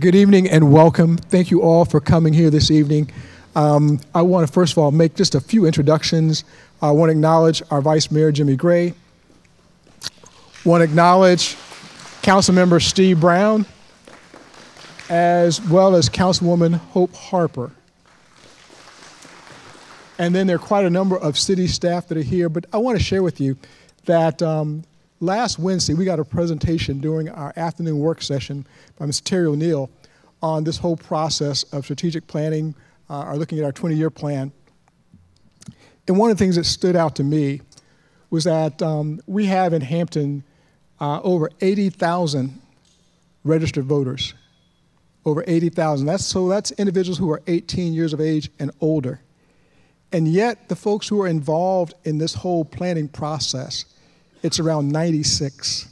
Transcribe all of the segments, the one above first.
Good evening and welcome. Thank you all for coming here this evening. I want to first of all make just a few introductions. I want to acknowledge our Vice Mayor, Jimmy Gray. Want to acknowledge Councilmember Steve Brown, as well as Councilwoman Hope Harper. And then there are quite a number of city staff that are here, but I want to share with you that last Wednesday, we got a presentation during our afternoon work session by Mr. Terry O'Neill on this whole process of strategic planning, or looking at our 20-year plan. And one of the things that stood out to me was that we have in Hampton over 80,000 registered voters. Over 80,000. That's individuals who are 18 years of age and older. And yet, the folks who are involved in this whole planning process, it's around 96.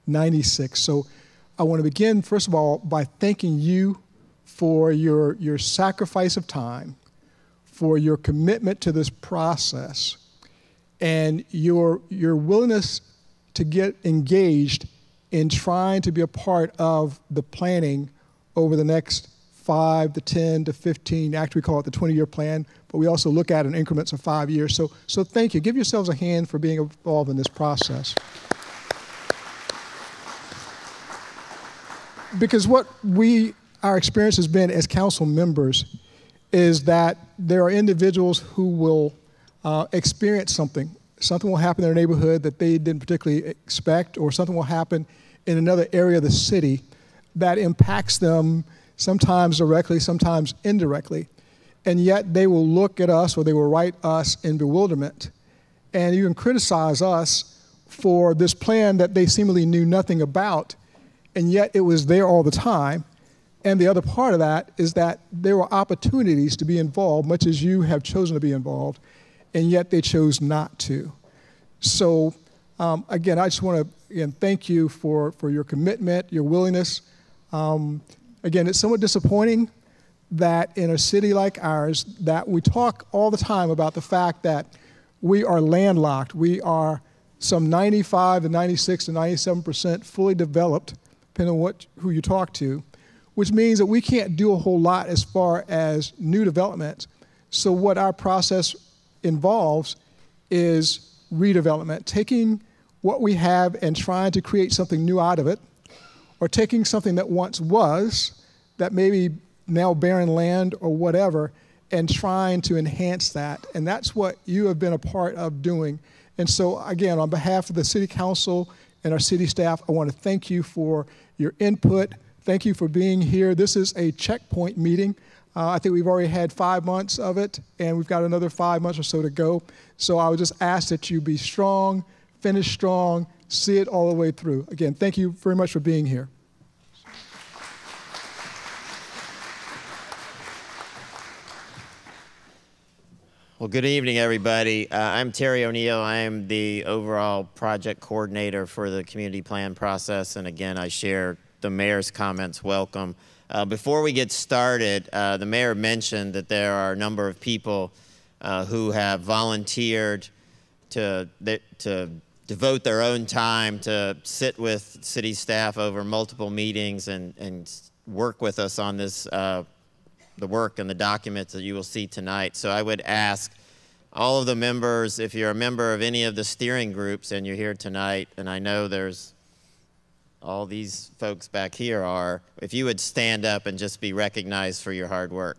96. So I want to begin, first of all, by thanking you for your sacrifice of time, for your commitment to this process, and your willingness to get engaged in trying to be a part of the planning over the next 5 to 10 to 15, actually we call it the 20-year plan, but we also look at it in increments of 5 years. So thank you. Give yourselves a hand for being involved in this process. Because what our experience has been as council members is that there are individuals who will experience something. Something will happen in their neighborhood that they didn't particularly expect, or something will happen in another area of the city that impacts them sometimes directly, sometimes indirectly. And yet they will look at us, or they will write us in bewilderment, and even criticize us for this plan that they seemingly knew nothing about, and yet it was there all the time. And the other part of that is that there were opportunities to be involved, much as you have chosen to be involved, and yet they chose not to. So again, I just want to thank you for your commitment, your willingness. Again, it's somewhat disappointing that in a city like ours, that we talk all the time about the fact that we are landlocked. We are some 95 to 96 to 97% fully developed, depending on who you talk to, which means that we can't do a whole lot as far as new development. So what our process involves is redevelopment, taking what we have and trying to create something new out of it, or taking something that once was, that maybe now barren land or whatever, and trying to enhance that. And that's what you have been a part of doing. And so again, on behalf of the City Council and our city staff, I want to thank you for your input. Thank you for being here. This is a checkpoint meeting. I think we've already had 5 months of it, and we've got another 5 months or so to go. So I would just ask that you be strong, finish strong, see it all the way through. Again, thank you very much for being here. Well, good evening, everybody. I'm Terry O'Neill. I am the overall project coordinator for the community plan process. And again, I share the mayor's comments. Welcome. Before we get started, the mayor mentioned that there are a number of people who have volunteered to devote their own time to sit with city staff over multiple meetings and work with us on this the work and the documents that you will see tonight. So I would ask all of the members, if you're a member of any of the steering groups and you're here tonight, and I know there's all these folks back here are, if you would stand up and just be recognized for your hard work.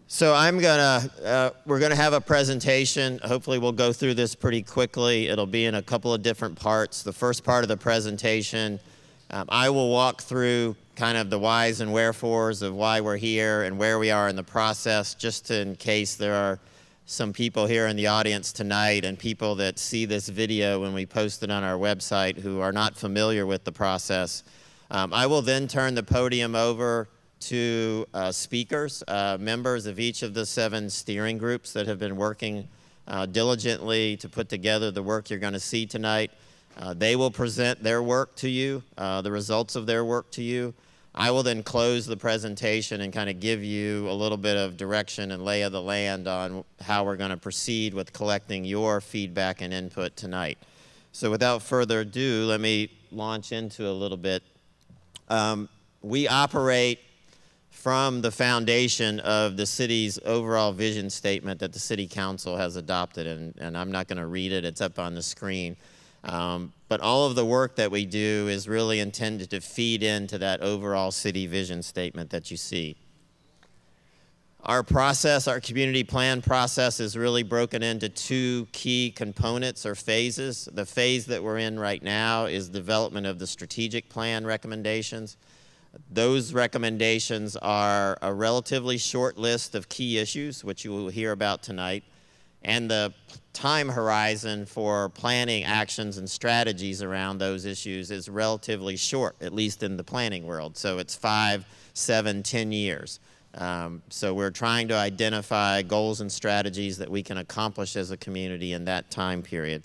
So we're gonna have a presentation. Hopefully we'll go through this pretty quickly. It'll be in a couple of different parts. The first part of the presentation, I will walk through kind of the whys and wherefores of why we're here and where we are in the process, just in case there are some people here in the audience tonight and people that see this video when we post it on our website who are not familiar with the process. I will then turn the podium over to speakers, members of each of the 7 steering groups that have been working diligently to put together the work you're going to see tonight. They will present their work to you, the results of their work to you. I will then close the presentation and kind of give you a little bit of direction and lay of the land on how we're going to proceed with collecting your feedback and input tonight. So without further ado, let me launch into a little bit. We operate from the foundation of the city's overall vision statement that the City Council has adopted, and I'm not going to read it, it's up on the screen. But all of the work that we do is really intended to feed into that overall city vision statement that you see. Our process, our community plan process, is really broken into two key components or phases. The phase that we're in right now is development of the strategic plan recommendations. Those recommendations are a relatively short list of key issues, which you will hear about tonight, and the time horizon for planning actions and strategies around those issues is relatively short, at least in the planning world. So it's 5, 7, 10 years. So we're trying to identify goals and strategies that we can accomplish as a community in that time period.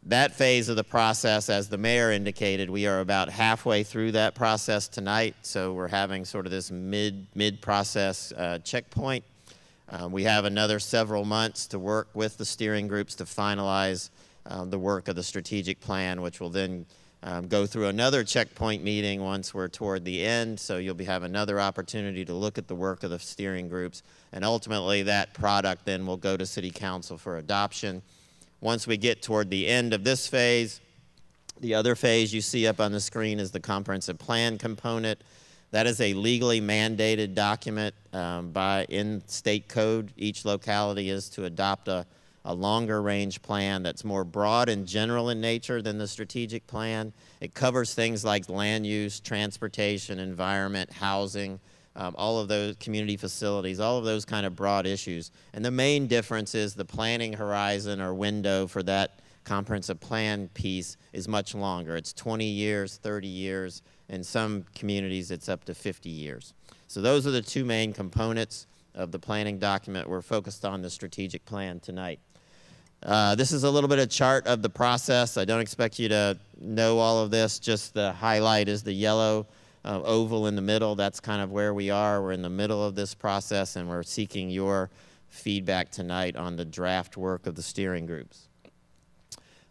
That phase of the process, as the mayor indicated, we are about halfway through that process tonight. So we're having sort of this mid-process checkpoint. We have another several months to work with the steering groups to finalize the work of the strategic plan, which will then go through another checkpoint meeting once we're toward the end. So you'll have another opportunity to look at the work of the steering groups. And ultimately, that product then will go to City Council for adoption. Once we get toward the end of this phase, the other phase you see up on the screen is the comprehensive plan component. That is a legally mandated document in state code. Each locality is to adopt a longer range plan that's more broad and general in nature than the strategic plan. It covers things like land use, transportation, environment, housing, all of those community facilities, all of those kind of broad issues. And the main difference is the planning horizon or window for that comprehensive plan piece is much longer. It's 20 years, 30 years. In some communities, it's up to 50 years. So those are the two main components of the planning document. We're focused on the strategic plan tonight. This is a little bit of chart of the process. I don't expect you to know all of this. Just the highlight is the yellow oval in the middle. That's kind of where we are. We're in the middle of this process, and we're seeking your feedback tonight on the draft work of the steering groups.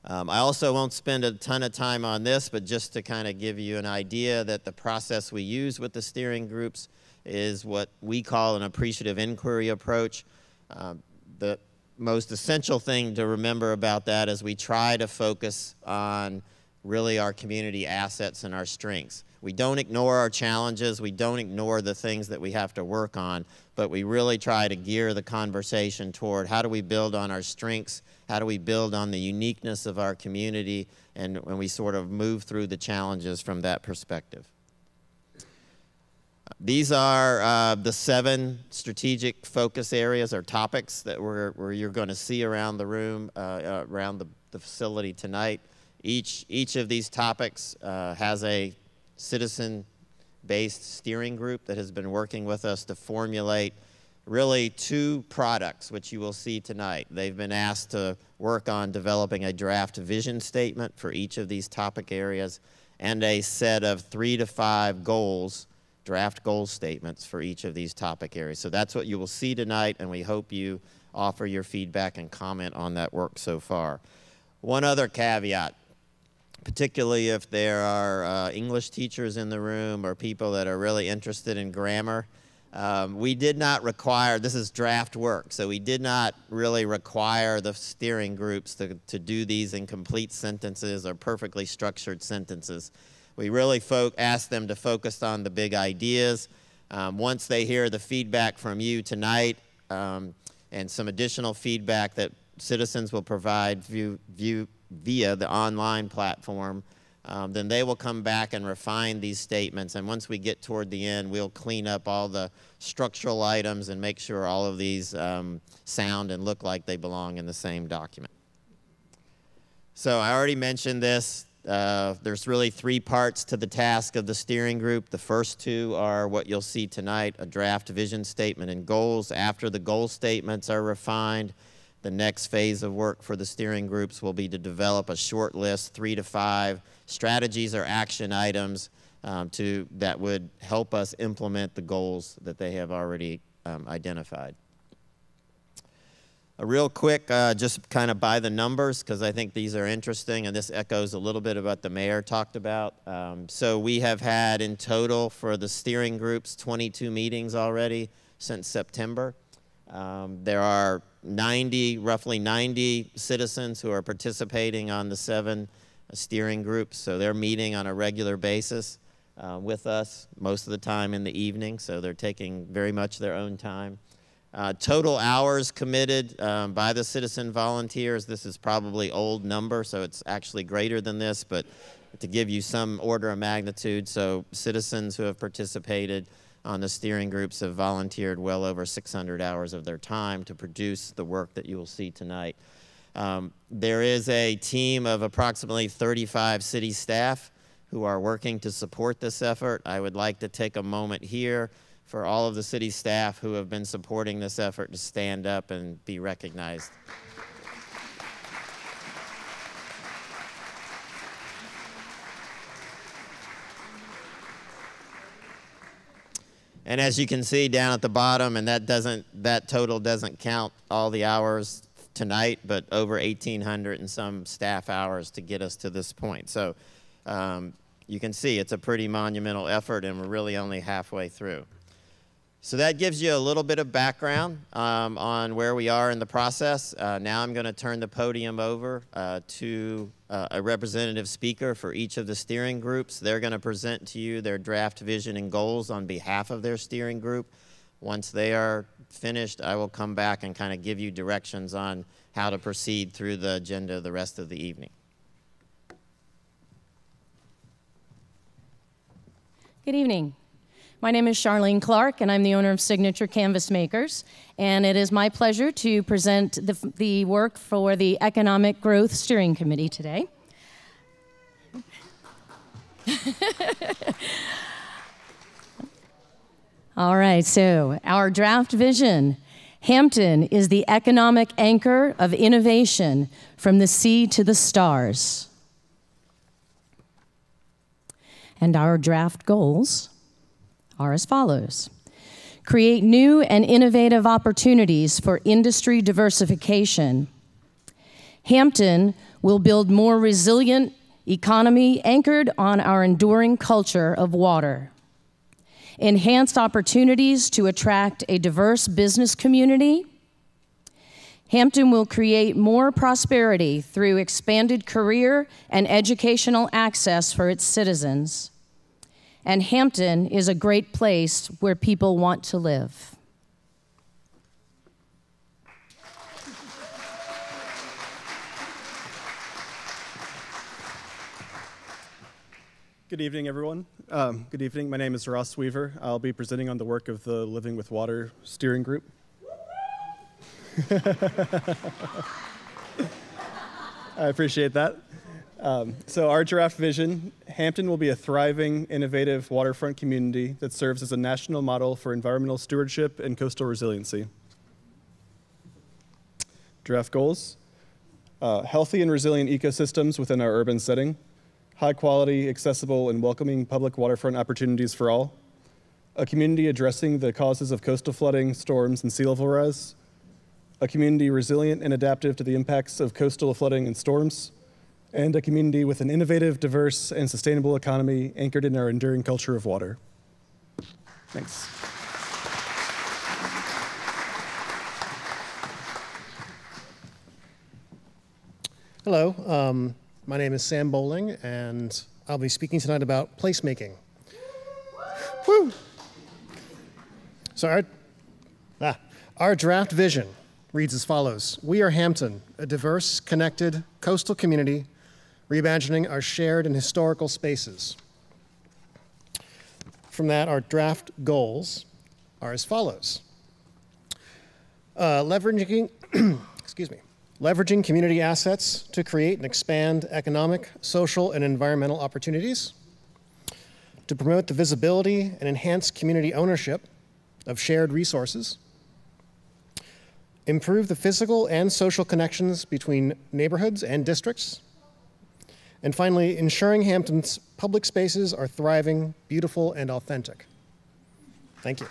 I also won't spend a ton of time on this, but just to kind of give you an idea that the process we use with the steering groups is what we call an appreciative inquiry approach. The most essential thing to remember about that is we try to focus on really our community assets and our strengths. We don't ignore our challenges, we don't ignore the things that we have to work on, but we really try to gear the conversation toward how do we build on our strengths, how do we build on the uniqueness of our community, and when we sort of move through the challenges from that perspective. These are the 7 strategic focus areas or topics that you're going to see around the room, around the facility tonight. Each of these topics has a citizen-based steering group that has been working with us to formulate really 2 products, which you will see tonight. They've been asked to work on developing a draft vision statement for each of these topic areas and a set of 3 to 5 goals, draft goal statements for each of these topic areas. So that's what you will see tonight, and we hope you offer your feedback and comment on that work so far. One other caveat, particularly if there are English teachers in the room or people that are really interested in grammar. We did not require, this is draft work, so we did not really require the steering groups to do these in complete sentences or perfectly structured sentences. We really asked them to focus on the big ideas. Once they hear the feedback from you tonight and some additional feedback that citizens will provide via the online platform, then they will come back and refine these statements. And once we get toward the end, we'll clean up all the structural items and make sure all of these sound and look like they belong in the same document. So I already mentioned this. There's really 3 parts to the task of the steering group. The first 2 are what you'll see tonight, a draft vision statement and goals. After the goal statements are refined, the next phase of work for the steering groups will be to develop a short list, 3 to 5 strategies or action items that would help us implement the goals that they have already identified. Real quick, just kind of by the numbers, because I think these are interesting, and this echoes a little bit of what the mayor talked about. So we have had in total for the steering groups 22 meetings already since September. There are roughly 90 citizens who are participating on the 7 steering groups, so they're meeting on a regular basis with us most of the time in the evening, so they're taking very much their own time. Total hours committed by the citizen volunteers, this is probably old number, so it's actually greater than this, but to give you some order of magnitude, so citizens who have participated on the steering groups have volunteered well over 600 hours of their time to produce the work that you will see tonight. There is a team of approximately 35 city staff who are working to support this effort. I would like to take a moment here for all of the city staff who have been supporting this effort to stand up and be recognized. And as you can see down at the bottom, and that total doesn't count all the hours tonight, but over 1,800 and some staff hours to get us to this point. So you can see it's a pretty monumental effort, and we're really only halfway through. So that gives you a little bit of background on where we are in the process. Now I'm going to turn the podium over to a representative speaker for each of the steering groups. They're going to present to you their draft vision and goals on behalf of their steering group. Once they are finished, I will come back and kind of give you directions on how to proceed through the agenda the rest of the evening. Good evening. My name is Charlene Clark, and I'm the owner of Signature Canvas Makers, and it is my pleasure to present the work for the Economic Growth Steering Committee today. All right, so our draft vision. Hampton is the economic anchor of innovation from the sea to the stars. And our draft goals are as follows. Create new and innovative opportunities for industry diversification. Hampton will build more resilient economy anchored on our enduring culture of water. Enhanced opportunities to attract a diverse business community. Hampton will create more prosperity through expanded career and educational access for its citizens. And Hampton is a great place where people want to live. Good evening, everyone. Good evening. My name is Ross Weaver. I'll be presenting on the work of the Living with Water Steering Group. I appreciate that. So our draft vision, Hampton will be a thriving, innovative waterfront community that serves as a national model for environmental stewardship and coastal resiliency. Draft goals, healthy and resilient ecosystems within our urban setting, high quality, accessible, and welcoming public waterfront opportunities for all, a community addressing the causes of coastal flooding, storms, and sea level rise, a community resilient and adaptive to the impacts of coastal flooding and storms, and a community with an innovative, diverse, and sustainable economy anchored in our enduring culture of water. Thanks. Hello, my name is Sam Bowling, and I'll be speaking tonight about placemaking. Woo! So our draft vision reads as follows. We are Hampton, a diverse, connected, coastal community reimagining our shared and historical spaces. From that, our draft goals are as follows. Leveraging community assets to create and expand economic, social, and environmental opportunities. To promote the visibility and enhance community ownership of shared resources. Improve the physical and social connections between neighborhoods and districts. And finally, ensuring Hampton's public spaces are thriving, beautiful, and authentic. Thank you.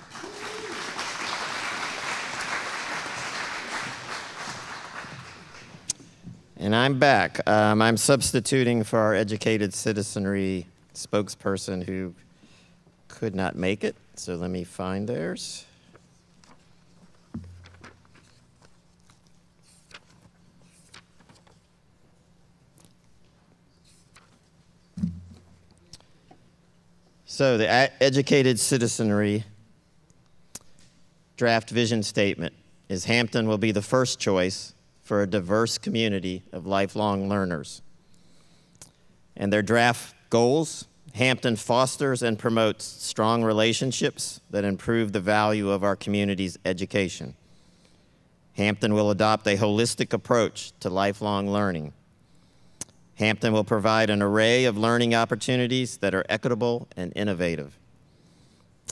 And I'm back. I'm substituting for our educated citizenry spokesperson who could not make it. So let me find theirs. So the educated citizenry draft vision statement is Hampton will be the first choice for a diverse community of lifelong learners. And their draft goals, Hampton fosters and promotes strong relationships that improve the value of our community's education. Hampton will adopt a holistic approach to lifelong learning. Hampton will provide an array of learning opportunities that are equitable and innovative.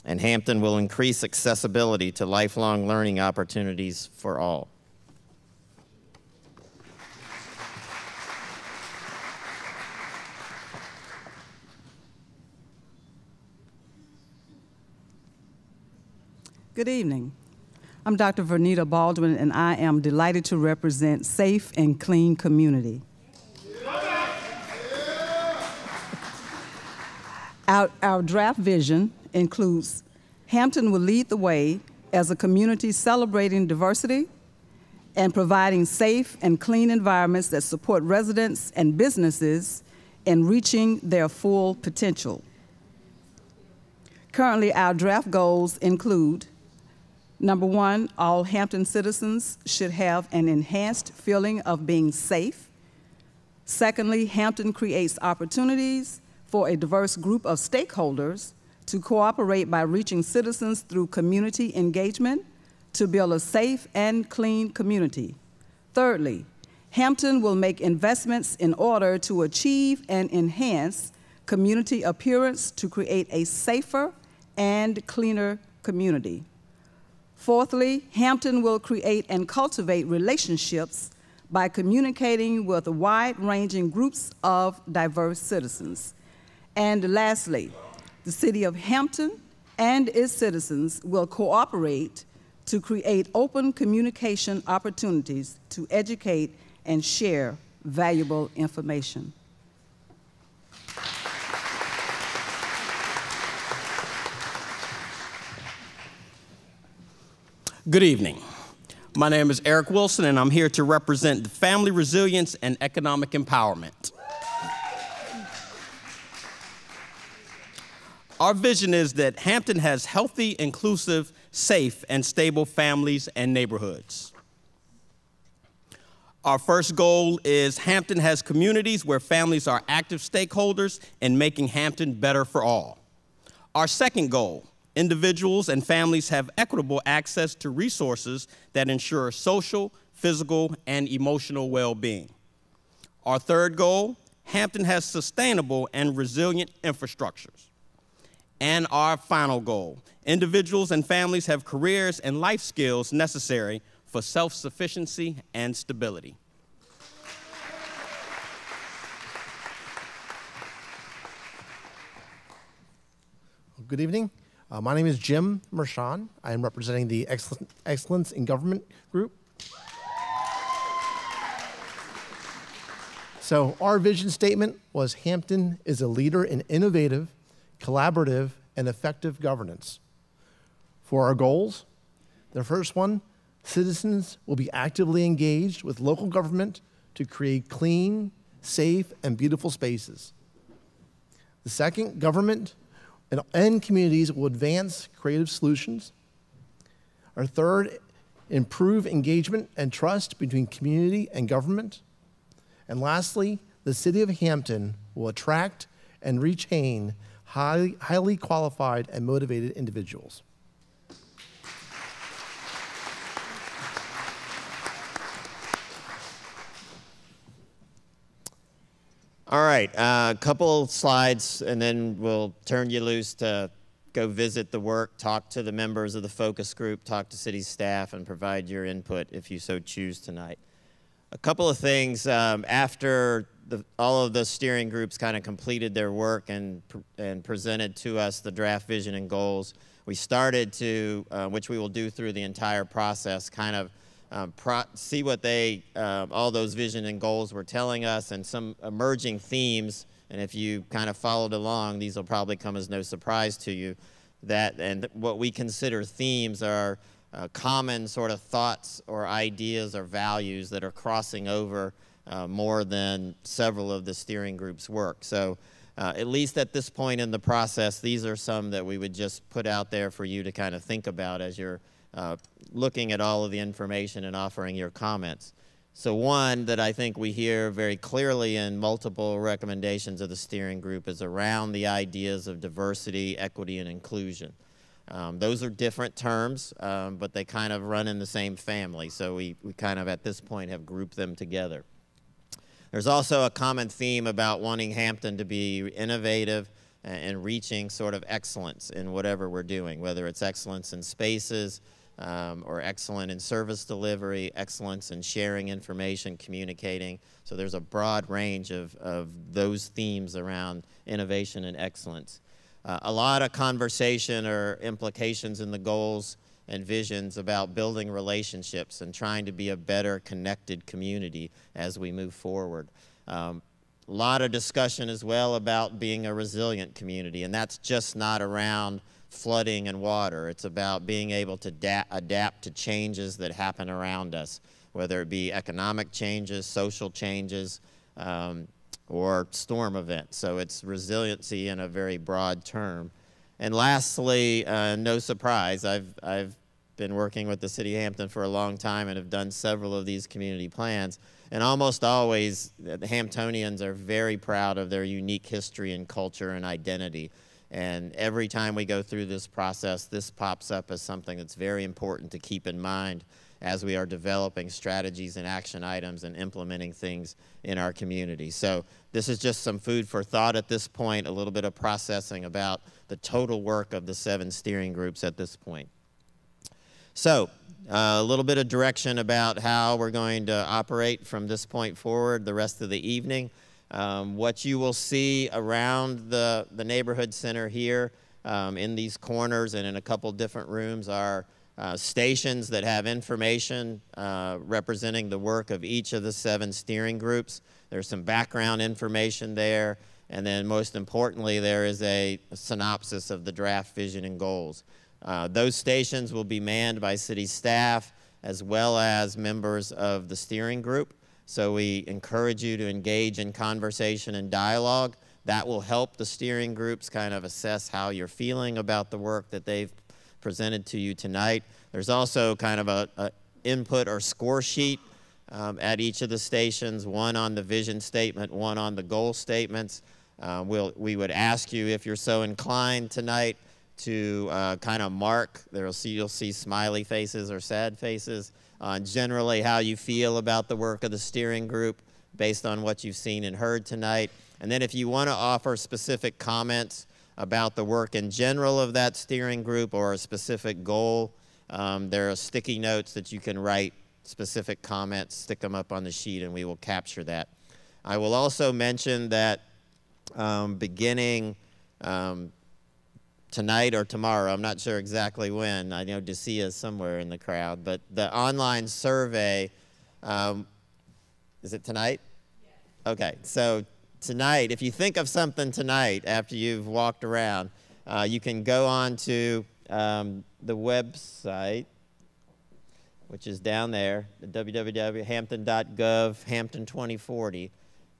And Hampton will increase accessibility to lifelong learning opportunities for all. Good evening. I'm Dr. Vernita Baldwin, and I am delighted to represent Safe and Clean Community. Our draft vision includes Hampton will lead the way as a community celebrating diversity and providing safe and clean environments that support residents and businesses in reaching their full potential. Currently, our draft goals include: number one, all Hampton citizens should have an enhanced feeling of being safe. Secondly, Hampton creates opportunities for a diverse group of stakeholders to cooperate by reaching citizens through community engagement to build a safe and clean community. Thirdly, Hampton will make investments in order to achieve and enhance community appearance to create a safer and cleaner community. Fourthly, Hampton will create and cultivate relationships by communicating with wide-ranging groups of diverse citizens. And lastly, the City of Hampton and its citizens will cooperate to create open communication opportunities to educate and share valuable information. Good evening. My name is Eric Wilson, and I'm here to represent family resilience and economic empowerment. Our vision is that Hampton has healthy, inclusive, safe, and stable families and neighborhoods. Our first goal is Hampton has communities where families are active stakeholders in making Hampton better for all. Our second goal, individuals and families have equitable access to resources that ensure social, physical, and emotional well-being. Our third goal, Hampton has sustainable and resilient infrastructures. And our final goal, individuals and families have careers and life skills necessary for self-sufficiency and stability. Good evening. My name is Jim Mershon. I am representing the Excellence in Government group. So our vision statement was Hampton is a leader in innovative, collaborative, and effective governance. For our goals, the first one, citizens will be actively engaged with local government to create clean, safe, and beautiful spaces. The second, government and communities will advance creative solutions. Our third, improve engagement and trust between community and government. And lastly, the City of Hampton will attract and retain highly qualified and motivated individuals. All right, a couple slides, and then we'll turn you loose to go visit the work, talk to the members of the focus group, talk to city staff, and provide your input if you so choose tonight. A couple of things after all of the steering groups kind of completed their work and presented to us the draft vision and goals, we started to, which we will do through the entire process, kind of see what all those vision and goals were telling us and some emerging themes. And if you kind of followed along, these will probably come as no surprise to you. And what we consider themes are common sort of thoughts or ideas or values that are crossing over more than several of the steering group's work. So at least at this point in the process, these are some that we would just put out there for you to kind of think about as you're looking at all of the information and offering your comments. So one that I think we hear very clearly in multiple recommendations of the steering group is around the ideas of diversity, equity, and inclusion. Those are different terms, but they kind of run in the same family. So we kind of at this point have grouped them together. There's also a common theme about wanting Hampton to be innovative and reaching sort of excellence in whatever we're doing, whether it's excellence in spaces, or excellent in service delivery, excellence in sharing information, communicating. So there's a broad range of those themes around innovation and excellence. A lot of conversation or implications in the goals and visions about building relationships and trying to be a better connected community as we move forward. A lot of discussion as well about being a resilient community, and that's just not around flooding and water. It's about being able to adapt to changes that happen around us, whether it be economic changes, social changes, or storm events. So it's resiliency in a very broad term. And lastly, no surprise, I've been working with the City of Hampton for a long time and have done several of these community plans. And almost always, the Hamptonians are very proud of their unique history and culture and identity. And every time we go through this process, this pops up as something that's very important to keep in mind as we are developing strategies and action items and implementing things in our community. So this is just some food for thought at this point, a little bit of processing about the total work of the 7 steering groups at this point. So a little bit of direction about how we're going to operate from this point forward the rest of the evening. What you will see around the neighborhood center here in these corners and in a couple different rooms are stations that have information representing the work of each of the 7 steering groups. There's some background information there, and then most importantly, there is a synopsis of the draft vision and goals. Those stations will be manned by city staff as well as members of the steering group. So we encourage you to engage in conversation and dialogue. That will help the steering groups kind of assess how you're feeling about the work that they've presented to you tonight. There's also kind of a input or score sheet at each of the stations, one on the vision statement, one on the goal statements. We would ask you, if you're so inclined tonight, to kind of mark. You'll see smiley faces or sad faces on generally how you feel about the work of the steering group based on what you've seen and heard tonight. And then if you want to offer specific comments about the work in general of that steering group or a specific goal, there are sticky notes that you can write specific comments, stick them up on the sheet, and we will capture that. I will also mention that beginning tonight or tomorrow, I'm not sure exactly when. I know Decia is somewhere in the crowd, but the online survey, is it tonight? Yes. Okay, so tonight, if you think of something tonight after you've walked around, you can go on to the website, which is down there, www.hampton.gov, Hampton 2040.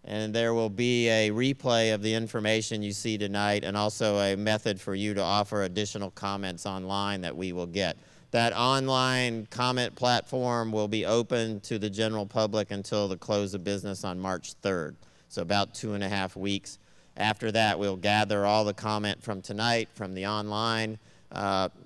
And there will be a replay of the information you see tonight and also a method for you to offer additional comments online that we will get. That online comment platform will be open to the general public until the close of business on March 3rd, so about 2.5 weeks. After that, we'll gather all the comment from tonight, from the online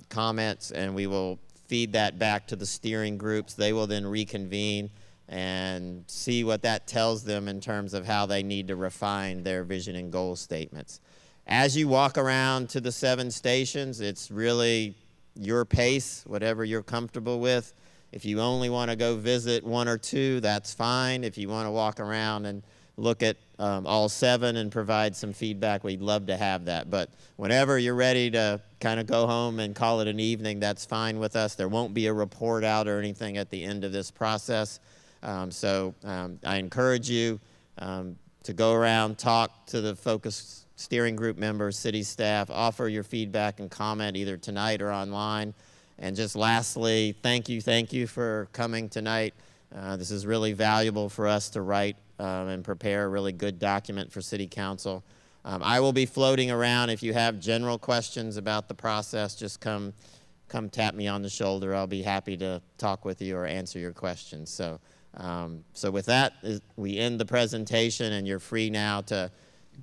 comments, and we will feed that back to the steering groups. They will then reconvene and see what that tells them in terms of how they need to refine their vision and goal statements. As you walk around to the 7 stations, it's really your pace, whatever you're comfortable with. If you only want to go visit one or two, that's fine. If you want to walk around and look at all 7 and provide some feedback, we'd love to have that. But whenever you're ready to kind of go home and call it an evening, that's fine with us. There won't be a report out or anything at the end of this process. I encourage you to go around, talk to the focus steering group members, city staff, offer your feedback and comment either tonight or online. And just lastly, thank you for coming tonight. This is really valuable for us to write and prepare a really good document for City Council. I will be floating around. If you have general questions about the process, just come tap me on the shoulder. I'll be happy to talk with you or answer your questions. So with that, we end the presentation, and you're free now to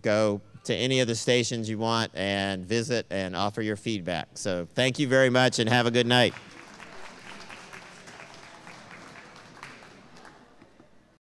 go to any of the stations you want and visit and offer your feedback. So thank you very much, and have a good night.